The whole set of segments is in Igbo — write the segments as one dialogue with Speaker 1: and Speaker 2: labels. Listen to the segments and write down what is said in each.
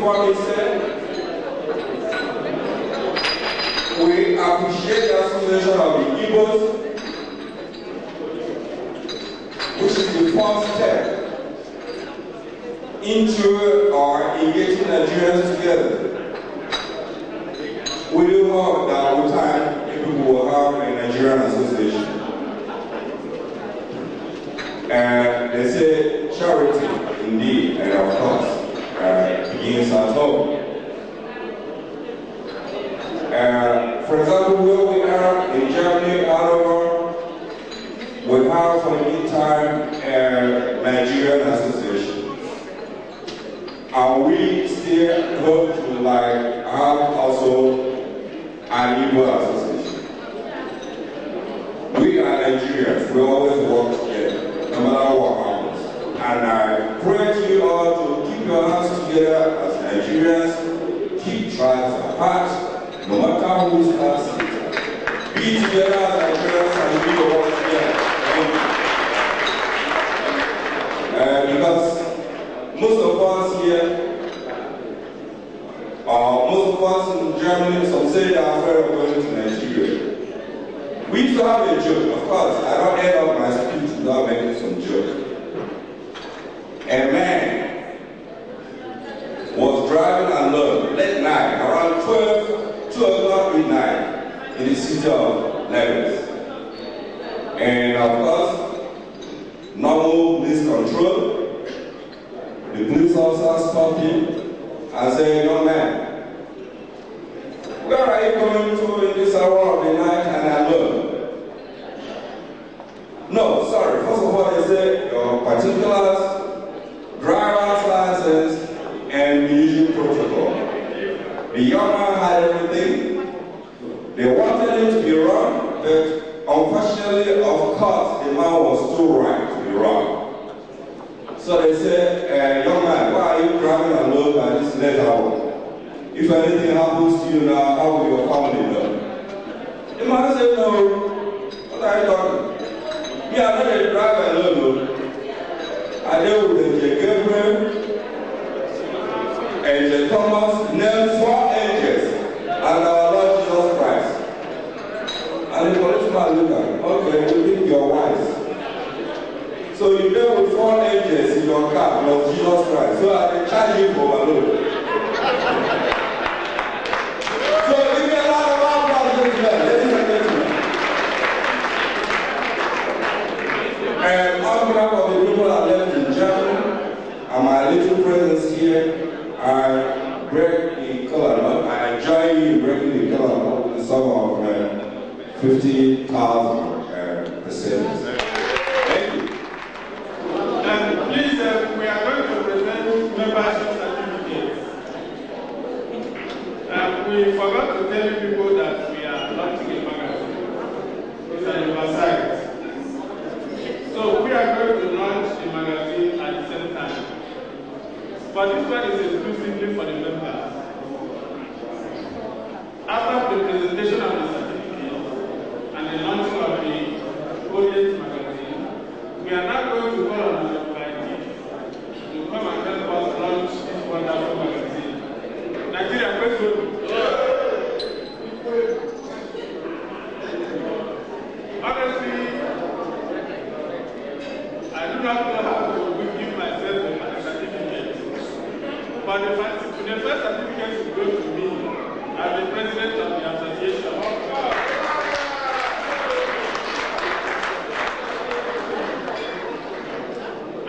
Speaker 1: Kwame said, we appreciate the association of the Igbos, which is the first step into our engaging Nigerians together. We do hope that over time, people will have a Nigerian association. And they say charity, indeed, and of course, begins at home. For example, where we are in Germany, Hanover, we have for the meantime Nigerian association. And we still hope to have also an Igbo association. We are Nigerians, we always work together, no matter what happens. And I pray to you all to keep your hands together as Nigerians, keep tribes apart, no matter who's passing. Be together as Nigerians and be all together. Because most of us here, most of us in Germany, some say they are afraid of going to Nigeria. We used to have a joke, of course. I don't end up my speech without making some joke. A man was driving alone late night, around 2 o'clock midnight, in the city of Lagos. And of course, normal police control. The police officer stopped him and said, "Young man, where are you going to in this hour of the night and alone?" No, sorry. First of all, they said your particulars, driver's license, and the usual protocol. The young man had everything. They wanted him to be wrong, but unfortunately, of course, the man was too right to be wrong. So they said, "Young man, why are you driving alone at this late hour? If anything happens to you now, how will your family know?" The man said, "No, what are you talking? Me, I'm not a driver alone, no. I deal with the Gabriel and the Thomas, named 4 angels, and our Lord Jesus Christ." And the policeman looked at him, "Okay, you think you're wise. So you deal with 4 angels in your car, plus Jesus Christ. So I can charge you for alone." So give me a lot of applause, ladies and gentlemen. And on behalf of the people that left in Germany, and my little presence here, I break the color. I join you in breaking the color with the sum of 50,000%. Thank you.
Speaker 2: And please, we are going to present membership certificates. We forgot to tell people that we are launching a magazine. It's an oversight. So we are going to launch the magazine at the same time. But this one is exclusively for the members. After the presentation of the certificate and the launching of the audience magazine, we are now going to call on the committee to come and help us launch this wonderful magazine. Nigeria, question. Honestly, I do not know how to give myself a certificate. But the first certificate is going to me as the president of the association.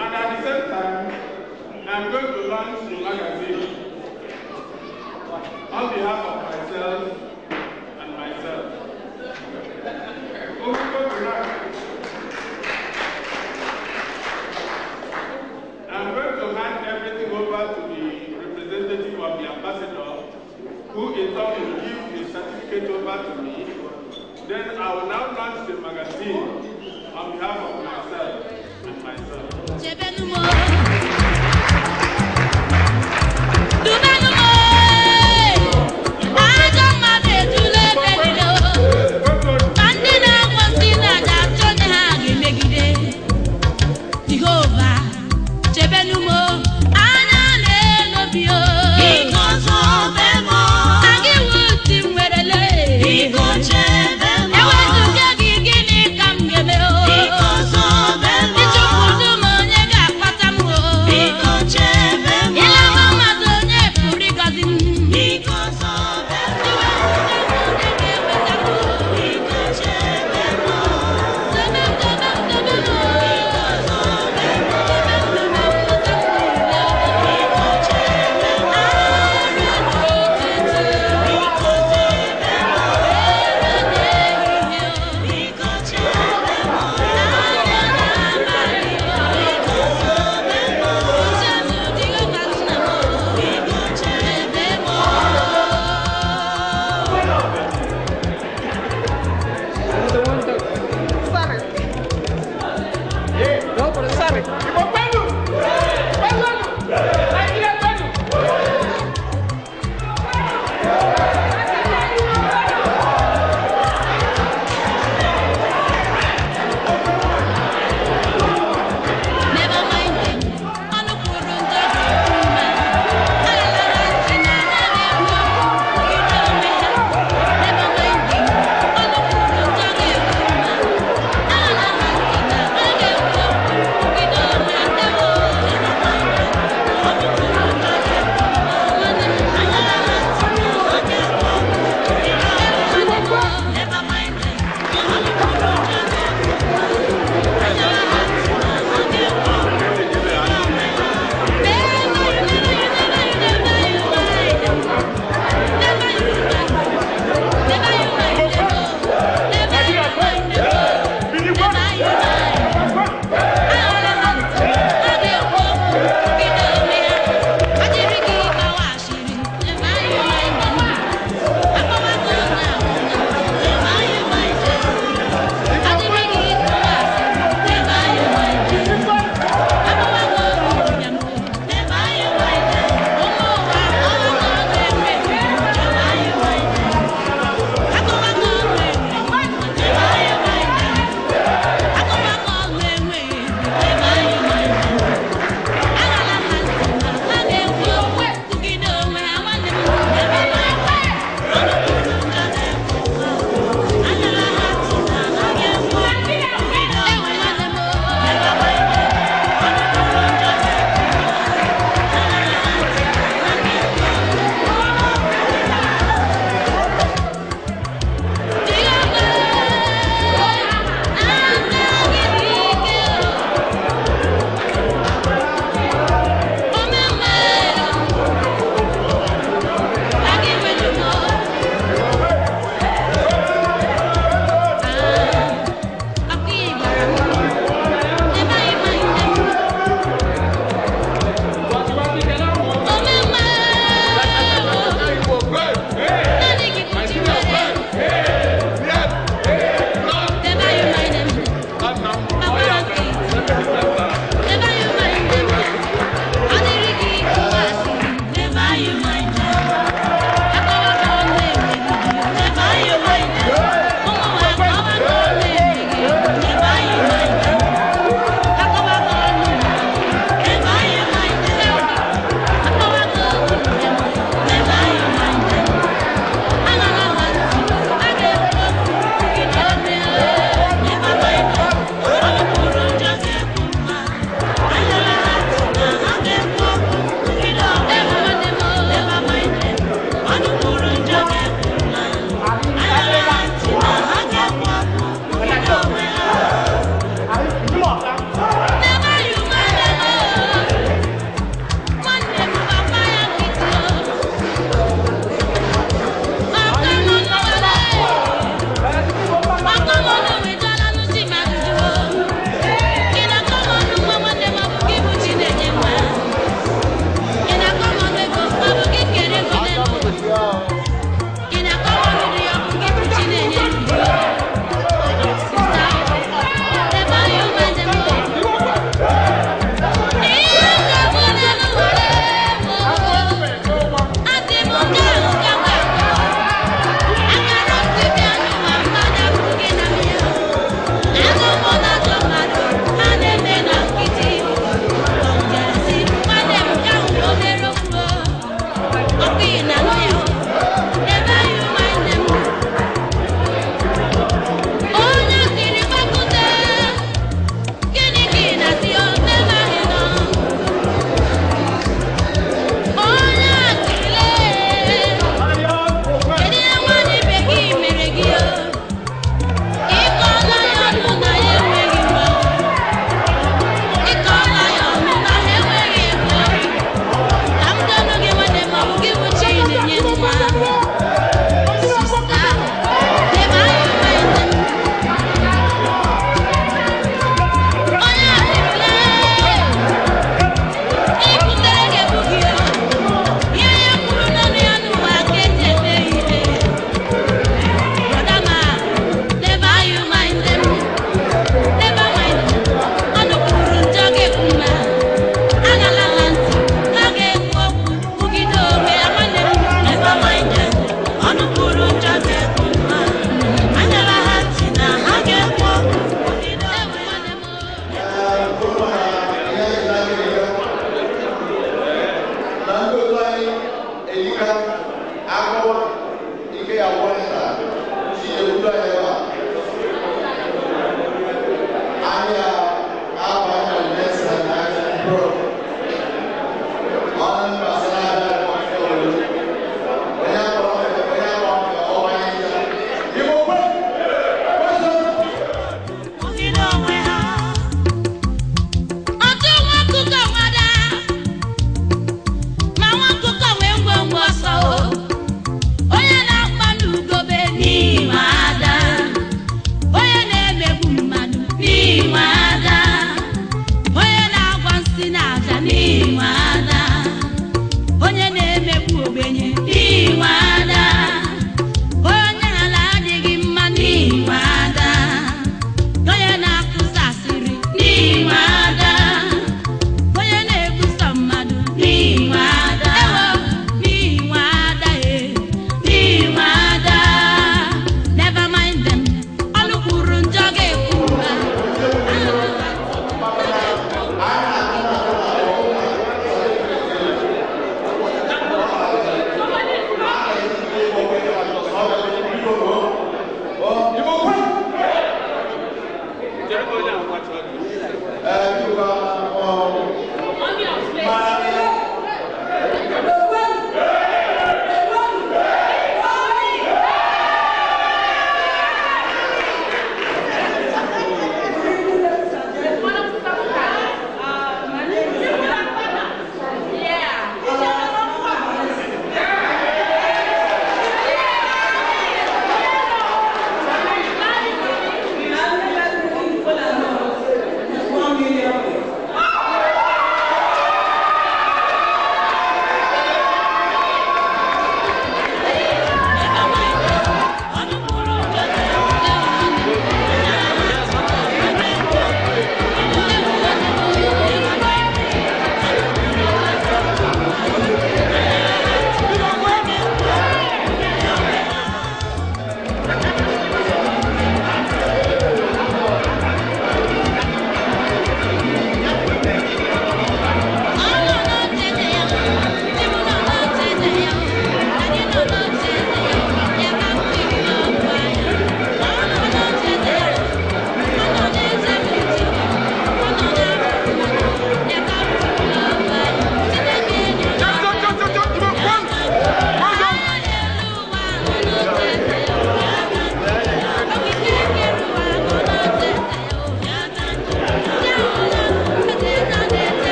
Speaker 2: And at the same time, I'm going to launch the magazine on behalf of myself and myself. I'm going to hand everything over to the representative of the ambassador, who in turn will give the certificate over to me. Then I will now launch the magazine on behalf of myself and myself.
Speaker 3: Jehovah, Jebenumo, Anna Lenobio. Onye na-emegbu ogbenye